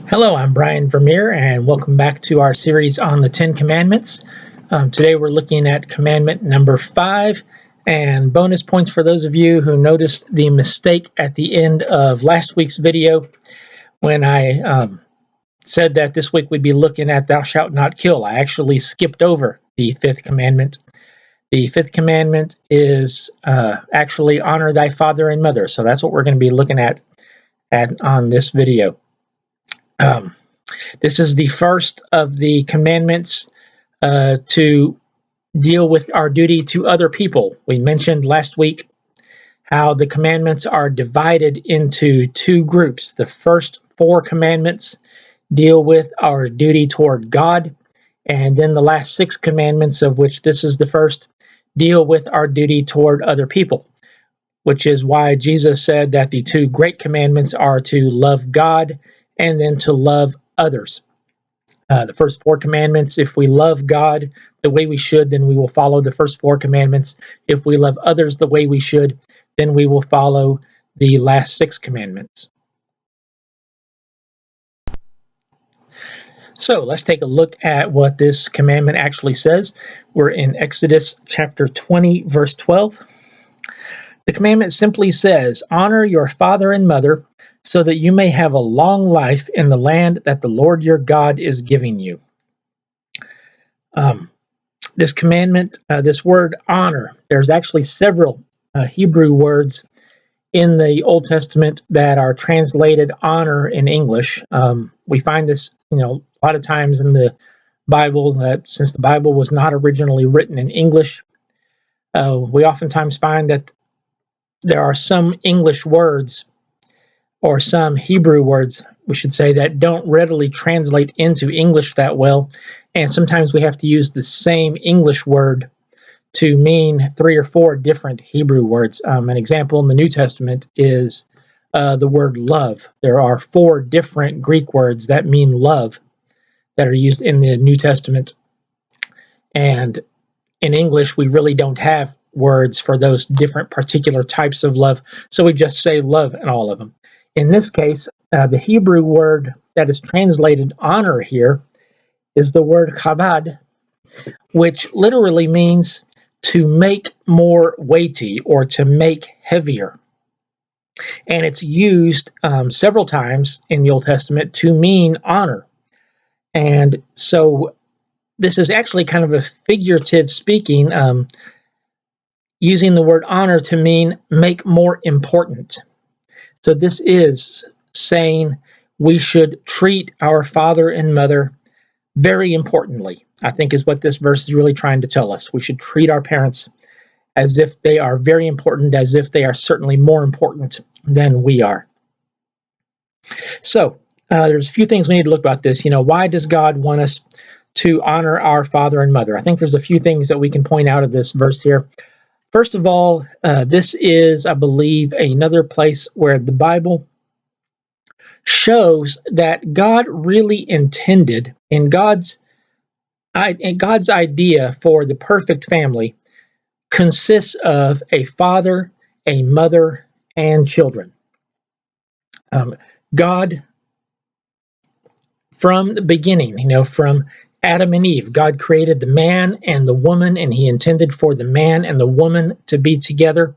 Hello, I'm Brian Vermeer, and welcome back to our series on the Ten Commandments. Today we're looking at commandment number 5, and bonus points for those of you who noticed the mistake at the end of last week's video when I said that this week we'd be looking at thou shalt not kill. I actually skipped over the 5th commandment. The 5th commandment is actually honor thy father and mother, so that's what we're going to be looking at on this video. This is the first of the commandments to deal with our duty to other people. We mentioned last week how the commandments are divided into two groups. The first 4 commandments deal with our duty toward God, and then the last 6 commandments, of which this is the first, deal with our duty toward other people, which is why Jesus said that the 2 great commandments are to love God and then to love others. The first 4 commandments, if we love God the way we should, then we will follow the first 4 commandments. If we love others the way we should, then we will follow the last 6 commandments. So let's take a look at what this commandment actually says. We're in Exodus chapter 20, verse 12. The commandment simply says, honor your father and mother, so that you may have a long life in the land that the Lord your God is giving you. This commandment, this word honor, there's actually several Hebrew words in the Old Testament that are translated honor in English. We find this, a lot of times in the Bible, that since the Bible was not originally written in English, we oftentimes find that there are some English words or some Hebrew words, we should say, that don't readily translate into English that well. And sometimes we have to use the same English word to mean 3 or 4 different Hebrew words. An example in the New Testament is the word love. There are 4 different Greek words that mean love that are used in the New Testament. And in English, we really don't have words for those different particular types of love, so we just say love in all of them. In this case, the Hebrew word that is translated honor here is the word chabad, which literally means to make more weighty or to make heavier. And it's used several times in the Old Testament to mean honor. And so this is actually kind of a figurative speaking, using the word honor to mean make more important. So this is saying we should treat our father and mother very importantly, I think is what this verse is really trying to tell us. We should treat our parents as if they are very important, as if they are certainly more important than we are. So there's a few things we need to look about this. Why does God want us to honor our father and mother? I think there's a few things that we can point out of this verse here. First of all, this is, I believe, another place where the Bible shows that God really intended, in God's idea for the perfect family consists of a father, a mother, and children. God, from the beginning, from Adam and Eve, God created the man and the woman, and he intended for the man and the woman to be together.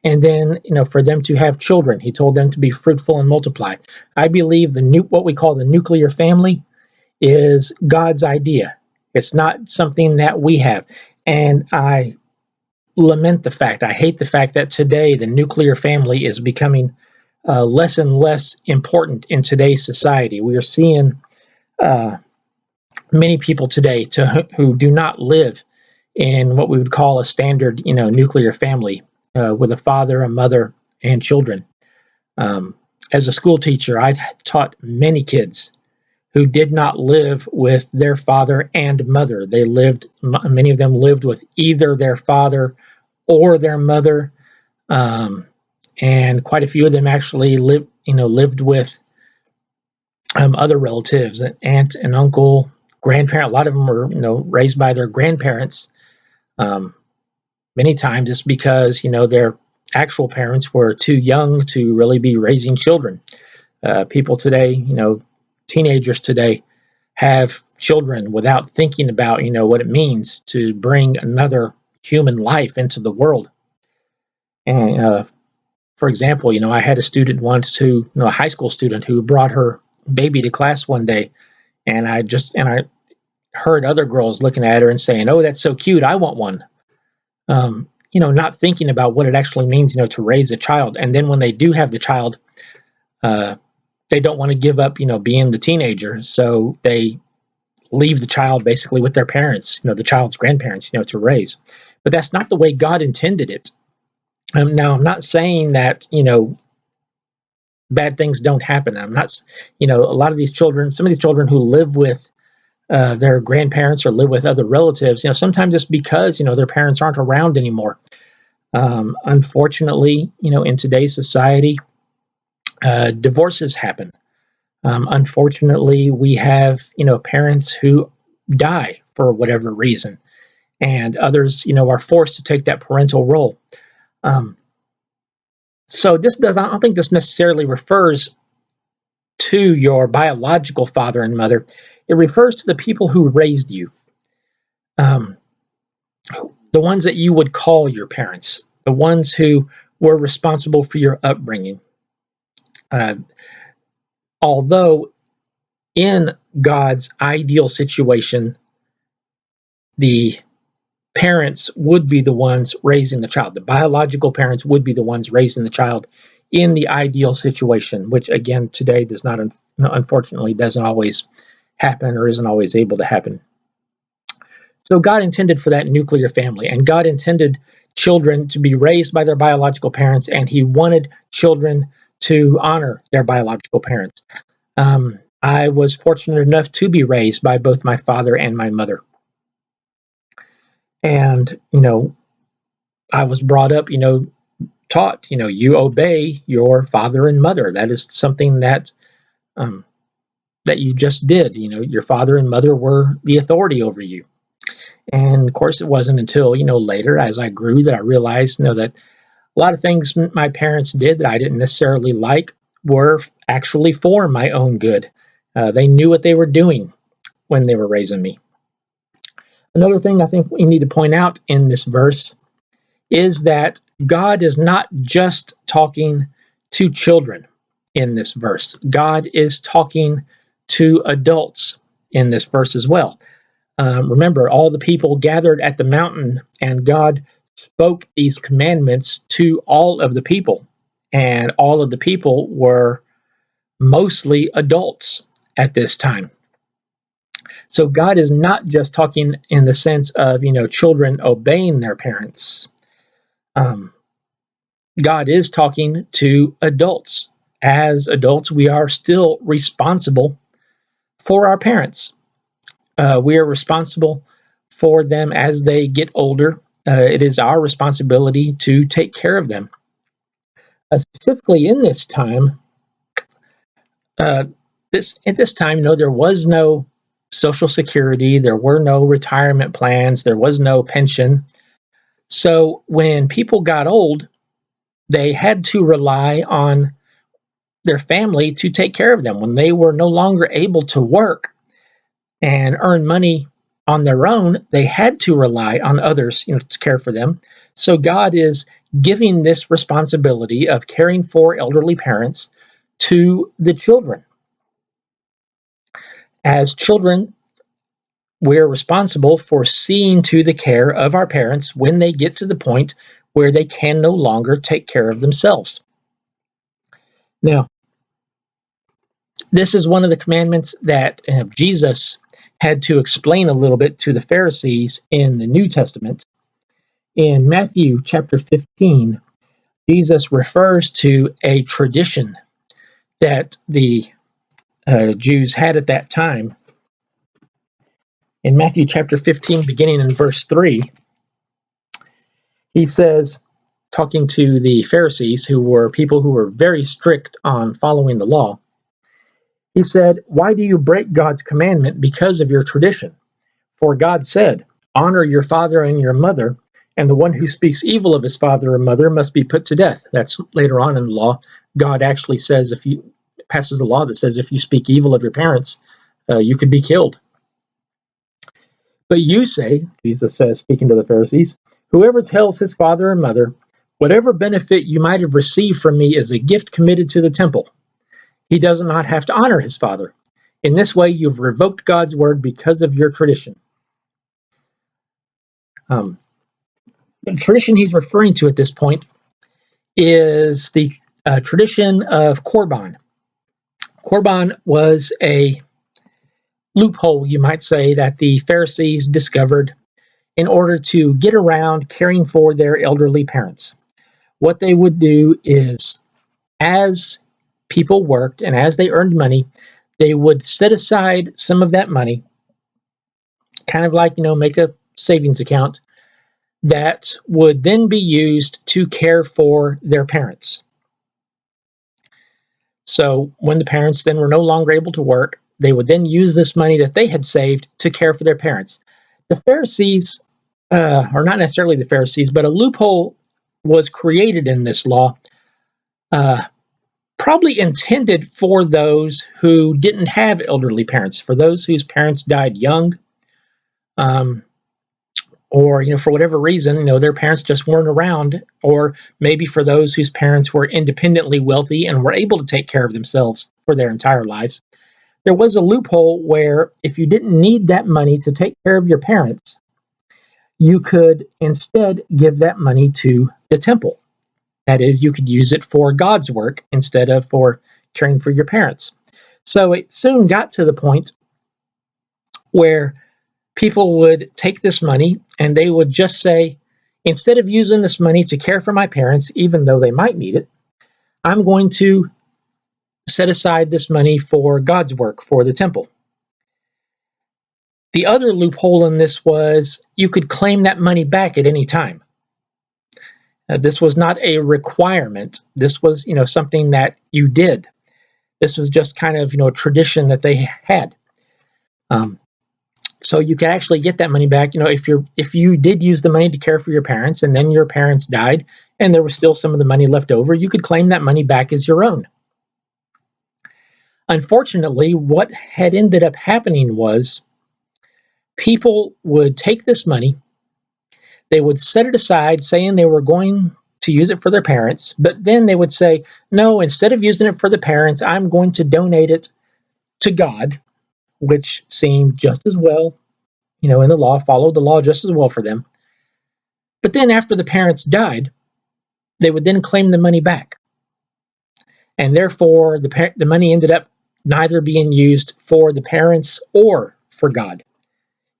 And then, for them to have children. He told them to be fruitful and multiply. I believe what we call the nuclear family is God's idea. It's not something that we have. And I lament the fact, I hate the fact that today the nuclear family is becoming less and less important in today's society. We are seeing many people today who do not live in what we would call a standard, nuclear family with a father, a mother, and children. As a school teacher, I taught many kids who did not live with their father and mother. Many of them lived with either their father or their mother, and quite a few of them actually lived with other relatives, an aunt and uncle, grandparent. A lot of them were, raised by their grandparents. Many times it's because, their actual parents were too young to really be raising children. People today, teenagers today have children without thinking about, what it means to bring another human life into the world. And for example, I had a student once a high school student who brought her baby to class one day, and I heard other girls looking at her and saying, "Oh, that's so cute. I want one." Not thinking about what it actually means, to raise a child. And then when they do have the child, uh, they don't want to give up, being the teenager. So they leave the child basically with their parents, the child's grandparents, to raise. But that's not the way God intended it. Now, I'm not saying that, bad things don't happen. I'm not, a lot of these children, some of these children who live with their grandparents or live with other relatives, sometimes it's because, their parents aren't around anymore. Unfortunately, in today's society, divorces happen. Unfortunately, we have, parents who die for whatever reason, and others, are forced to take that parental role. Um, so I don't think this necessarily refers to your biological father and mother. It refers to the people who raised you, um, the ones that you would call your parents, the ones who were responsible for your upbringing. Uh, Although in God's ideal situation, the parents would be the ones raising the child. The biological parents would be the ones raising the child in the ideal situation, which again today does not, unfortunately, doesn't always happen or isn't always able to happen. So God intended for that nuclear family, and God intended children to be raised by their biological parents, and He wanted children to honor their biological parents. I was fortunate enough to be raised by both my father and my mother. And, I was brought up, taught, you obey your father and mother. That is something um, that you just did. Your father and mother were the authority over you. And of course, it wasn't until, later as I grew that I realized, that a lot of things my parents did that I didn't necessarily like were actually for my own good. They knew what they were doing when they were raising me. Another thing I think we need to point out in this verse is that God is not just talking to children in this verse. God is talking to adults in this verse as well. Remember, all the people gathered at the mountain, and God spoke these commandments to all of the people. And all of the people were mostly adults at this time. So God is not just talking in the sense of, children obeying their parents. Um, God is talking to adults. As adults, we are still responsible for our parents. We are responsible for them as they get older. It is our responsibility to take care of them. Specifically in this time, at this time, there was no Social Security, there were no retirement plans, there was no pension. So when people got old, they had to rely on their family to take care of them. When they were no longer able to work and earn money on their own, they had to rely on others, to care for them. So God is giving this responsibility of caring for elderly parents to the children. As children, we're responsible for seeing to the care of our parents when they get to the point where they can no longer take care of themselves. Now, this is one of the commandments that Jesus had to explain a little bit to the Pharisees in the New Testament. In Matthew chapter 15, Jesus refers to a tradition that the Jews had at that time. In Matthew chapter 15, beginning in verse 3, he says, talking to the Pharisees, who were people who were very strict on following the law, he said, "Why do you break God's commandment because of your tradition? For God said, 'Honor your father and your mother, and the one who speaks evil of his father or mother must be put to death.'" That's later on in the law. God actually says, passes a law that says if you speak evil of your parents, you could be killed. But you say, Jesus says, speaking to the Pharisees, whoever tells his father or mother, whatever benefit you might have received from me is a gift committed to the temple. He does not have to honor his father. In this way, you've revoked God's word because of your tradition. The tradition he's referring to at this point is the tradition of Korban. Korban was a loophole, you might say, that the Pharisees discovered in order to get around caring for their elderly parents. What they would do is, as people worked and as they earned money, they would set aside some of that money, kind of like, make a savings account that would then be used to care for their parents. So when the parents then were no longer able to work, they would then use this money that they had saved to care for their parents. The Pharisees, or not necessarily the Pharisees, but a loophole was created in this law, probably intended for those who didn't have elderly parents, for those whose parents died young, or for whatever reason, their parents just weren't around, or maybe for those whose parents were independently wealthy and were able to take care of themselves for their entire lives. There was a loophole where if you didn't need that money to take care of your parents, you could instead give that money to the temple. That is, you could use it for God's work instead of for caring for your parents. So it soon got to the point where people would take this money and they would just say, instead of using this money to care for my parents, even though they might need it, I'm going to set aside this money for God's work, for the temple. The other loophole in this was you could claim that money back at any time. This was not a requirement. This was, something that you did. This was just kind of, a tradition that they had. So you could actually get that money back. If you did use the money to care for your parents and then your parents died and there was still some of the money left over, you could claim that money back as your own. Unfortunately, what had ended up happening was people would take this money, they would set it aside saying they were going to use it for their parents, but then they would say, no, instead of using it for the parents, I'm going to donate it to God, which seemed just as well, in the law, followed the law just as well for them. But then after the parents died, they would then claim the money back. And therefore, the money ended up neither being used for the parents or for God.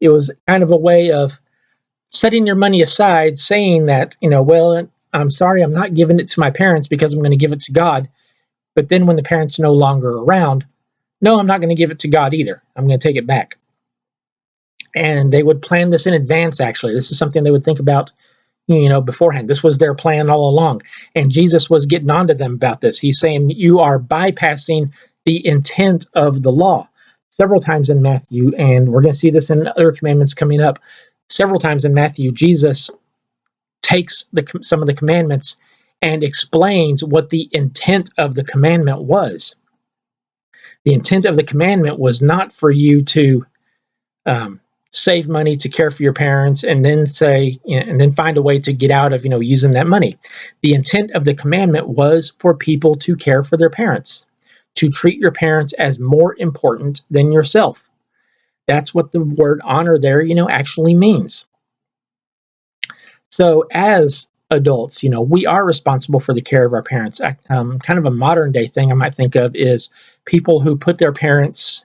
It was kind of a way of setting your money aside, saying that, well, I'm sorry, I'm not giving it to my parents because I'm going to give it to God. But then when the parents are no longer around, no, I'm not going to give it to God either. I'm going to take it back. And they would plan this in advance, actually. This is something they would think about, beforehand. This was their plan all along. And Jesus was getting on to them about this. He's saying, you are bypassing the intent of the law. Several times in Matthew, and we're going to see this in other commandments coming up, several times in Matthew, Jesus takes some of the commandments and explains what the intent of the commandment was. The intent of the commandment was not for you to save money to care for your parents and then and then find a way to get out of, using that money. The intent of the commandment was for people to care for their parents, to treat your parents as more important than yourself. That's what the word honor there, actually means. So as adults, we are responsible for the care of our parents. Kind of a modern day thing I might think of is people who put their parents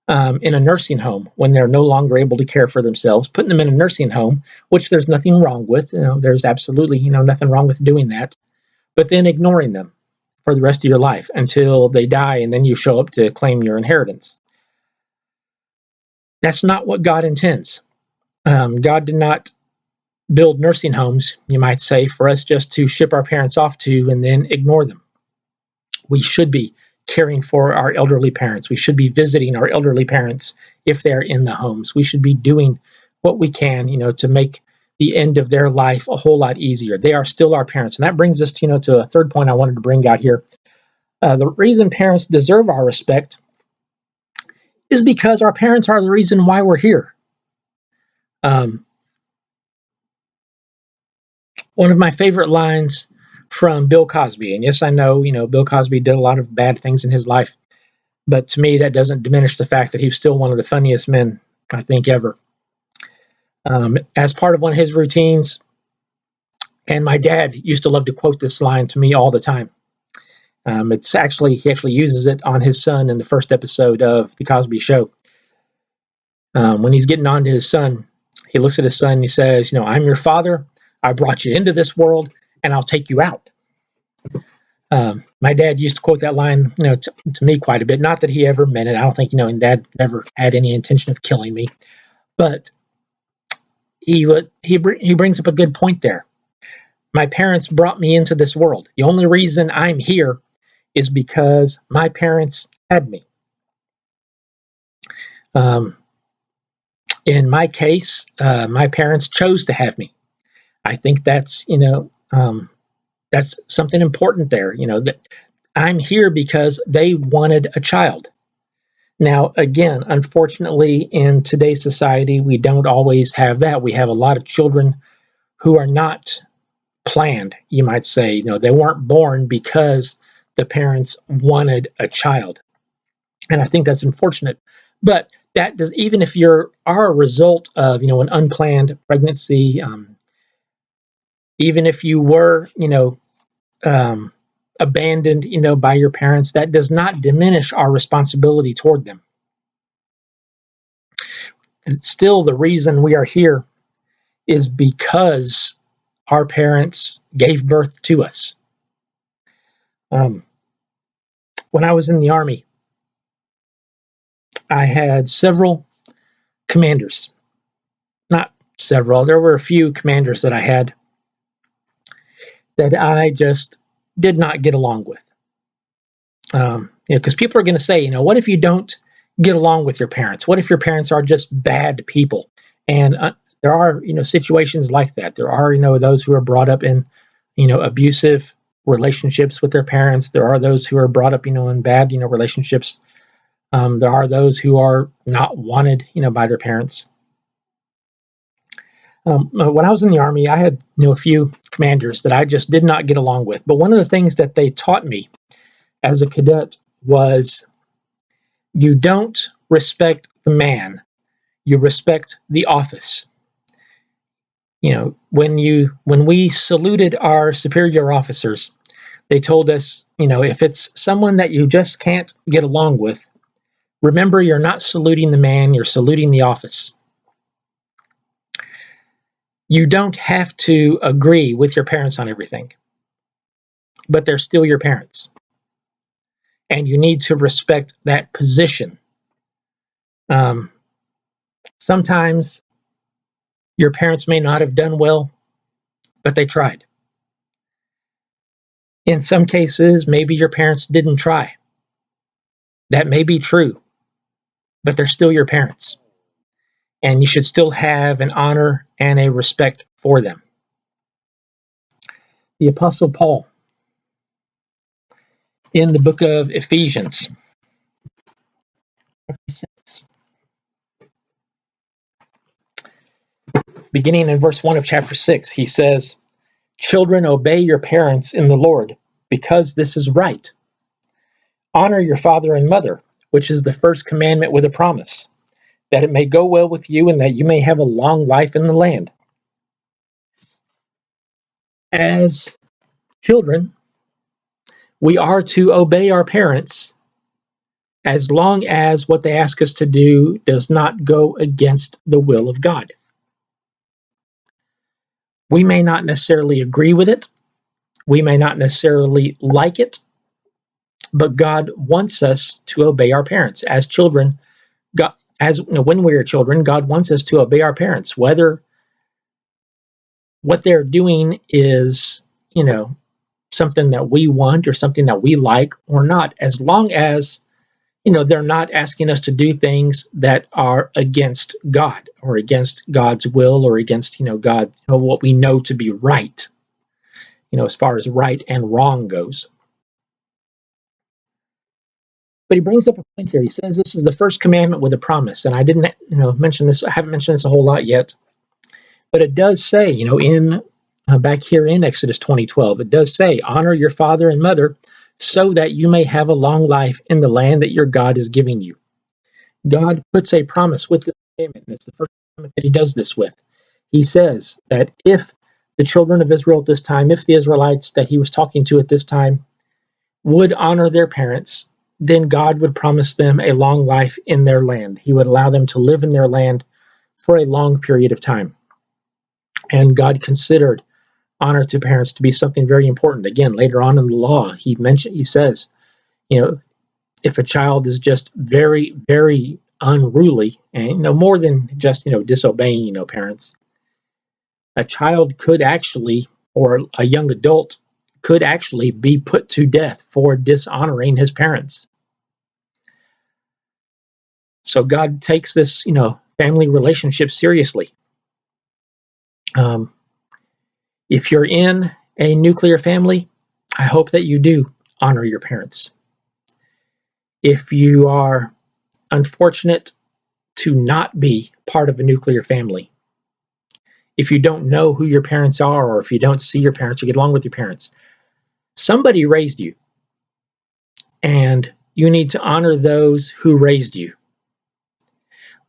in a nursing home when they're no longer able to care for themselves, putting them in a nursing home, which there's nothing wrong with. There's absolutely, nothing wrong with doing that, but then ignoring them for the rest of your life until they die and then you show up to claim your inheritance. That's not what God intends. God did not build nursing homes, you might say, for us just to ship our parents off to and then ignore them. We should be caring for our elderly parents. We should be visiting our elderly parents if they're in the homes. We should be doing what we can, to make the end of their life a whole lot easier. They are still our parents. And that brings us to a third point I wanted to bring out here. The reason parents deserve our respect is because our parents are the reason why we're here. Um, One of my favorite lines from Bill Cosby, and yes, I know, Bill Cosby did a lot of bad things in his life, but to me, that doesn't diminish the fact that he's still one of the funniest men, I think, ever. As part of one of his routines, and my dad used to love to quote this line to me all the time. He actually uses it on his son in the first episode of The Cosby Show. When he's getting on to his son, he looks at his son and he says, I'm your father. I brought you into this world and I'll take you out. My dad used to quote that line, to me quite a bit. Not that he ever meant it. I don't think, and Dad never had any intention of killing me. But he brings up a good point there. My parents brought me into this world. The only reason I'm here is because my parents had me. In my case, my parents chose to have me. I think that's something important there. That I'm here because they wanted a child. Now, again, unfortunately, in today's society, we don't always have that. We have a lot of children who are not planned, you might say. They weren't born because the parents wanted a child. And I think that's unfortunate. But that does, even if you are a result of, an unplanned pregnancy, even if you were, um, abandoned, by your parents, that does not diminish our responsibility toward them. It's still, the reason we are here is because our parents gave birth to us. Um, when I was in the Army, I had several commanders. Not several, there were a few commanders that I had that I just did not get along with. Because people are going to say, what if you don't get along with your parents? What if your parents are just bad people? And there are, situations like that. There are, those who are brought up in, abusive relationships with their parents. There are those who are brought up, in bad, relationships. There are those who are not wanted, by their parents. When I was in the Army, I had, a few commanders that I just did not get along with. But one of the things that they taught me as a cadet was, you don't respect the man, you respect the office. When we saluted our superior officers, they told us, if it's someone that you just can't get along with, remember, you're not saluting the man, you're saluting the office. You don't have to agree with your parents on everything, but they're still your parents. And you need to respect that position. Sometimes your parents may not have done well, but they tried. In some cases, maybe your parents didn't try. That may be true, but they're still your parents. And you should still have an honor and a respect for them. The Apostle Paul, in the book of Ephesians, beginning in verse 1 of chapter 6, he says, "Children, obey your parents in the Lord, because this is right. Honor your father and mother, which is the first commandment with a promise, that it may go well with you and that you may have a long life in the land." As children, we are to obey our parents as long as what they ask us to do does not go against the will of God. We may not necessarily agree with it, we may not necessarily like it, but God wants us to obey our parents. As children, God, when we are children, God wants us to obey our parents, whether what they're doing is, something that we want or something that we like or not, as long as they're not asking us to do things that are against God or against God's will or against God, what we know to be right, as far as right and wrong goes. But he brings up a point here. He says this is the first commandment with a promise, and I didn't, mention this. I haven't mentioned this a whole lot yet, but it does say, in back here in Exodus 20:12, it does say, "Honor your father and mother, so that you may have a long life in the land that your God is giving you." God puts a promise with this commandment, and it's the first commandment that he does this with. He says that if the children of Israel at this time, if the Israelites that he was talking to at this time would honor their parents, then God would promise them a long life in their land. He would allow them to live in their land for a long period of time. And God considered honor to parents to be something very important. Again, later on in the law, he says, if a child is just very, very unruly, and more than just disobeying parents, a child could actually, or a young adult could actually be put to death for dishonoring his parents. So God takes this family relationship seriously. If you're in a nuclear family, I hope that you do honor your parents. If you are unfortunate to not be part of a nuclear family, if you don't know who your parents are, or if you don't see your parents or get along with your parents, somebody raised you, and you need to honor those who raised you.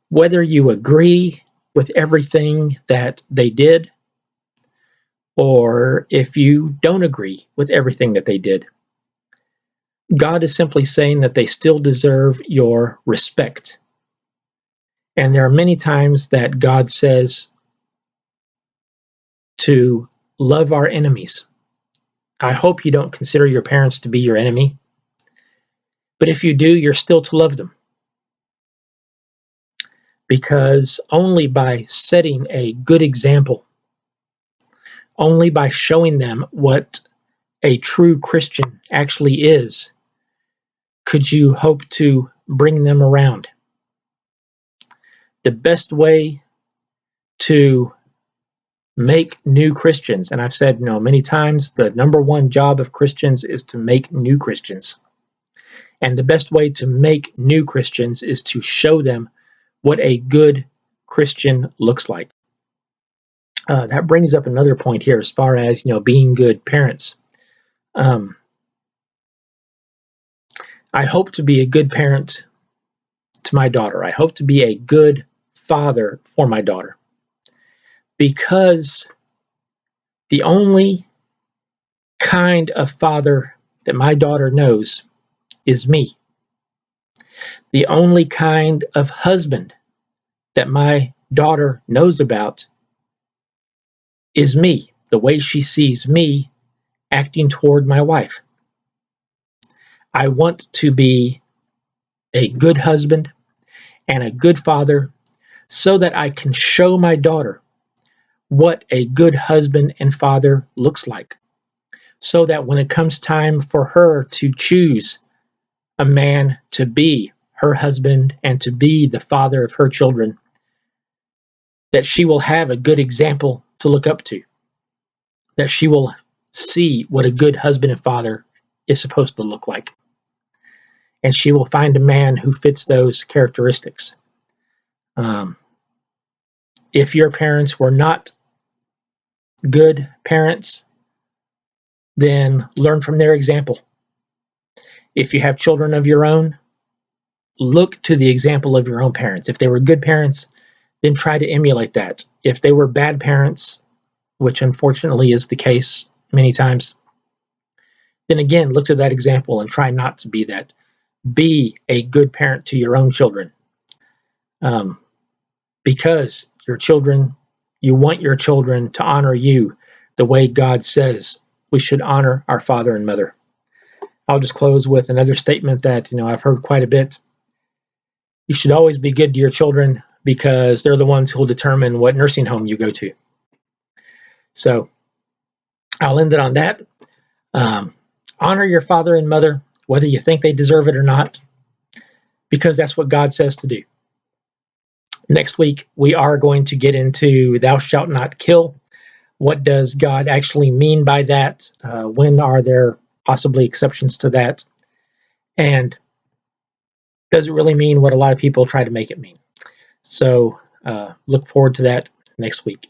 Whether you agree with everything that they did, or if you don't agree with everything that they did, God is simply saying that they still deserve your respect. And there are many times that God says to love our enemies. I hope you don't consider your parents to be your enemy, but if you do, you're still to love them. Because only by setting a good example, only by showing them what a true Christian actually is, could you hope to bring them around. The best way to make new Christians, and I've said many times, the number one job of Christians is to make new Christians. And the best way to make new Christians is to show them what a good Christian looks like. That brings up another point here as far as being good parents. I hope to be a good parent to my daughter. I hope to be a good father for my daughter, because the only kind of father that my daughter knows is me. The only kind of husband that my daughter knows about is me, the way she sees me acting toward my wife. I want to be a good husband and a good father so that I can show my daughter what a good husband and father looks like. So that when it comes time for her to choose a man to be her husband and to be the father of her children, that she will have a good example to look up to, that she will see what a good husband and father is supposed to look like. And she will find a man who fits those characteristics. If your parents were not good parents, then learn from their example. If you have children of your own, look to the example of your own parents. If they were good parents, then try to emulate that. If they were bad parents, which unfortunately is the case many times, then again, look to that example and try not to be that. Be a good parent to your own children. Because your children, you want your children to honor you the way God says we should honor our father and mother. I'll just close with another statement that I've heard quite a bit. You should always be good to your children because they're the ones who will determine what nursing home you go to. So I'll end it on that. Honor your father and mother, whether you think they deserve it or not, because that's what God says to do. Next week, we are going to get into thou shalt not kill. What does God actually mean by that? When are there possibly exceptions to that? And doesn't really mean what a lot of people try to make it mean. So look forward to that next week.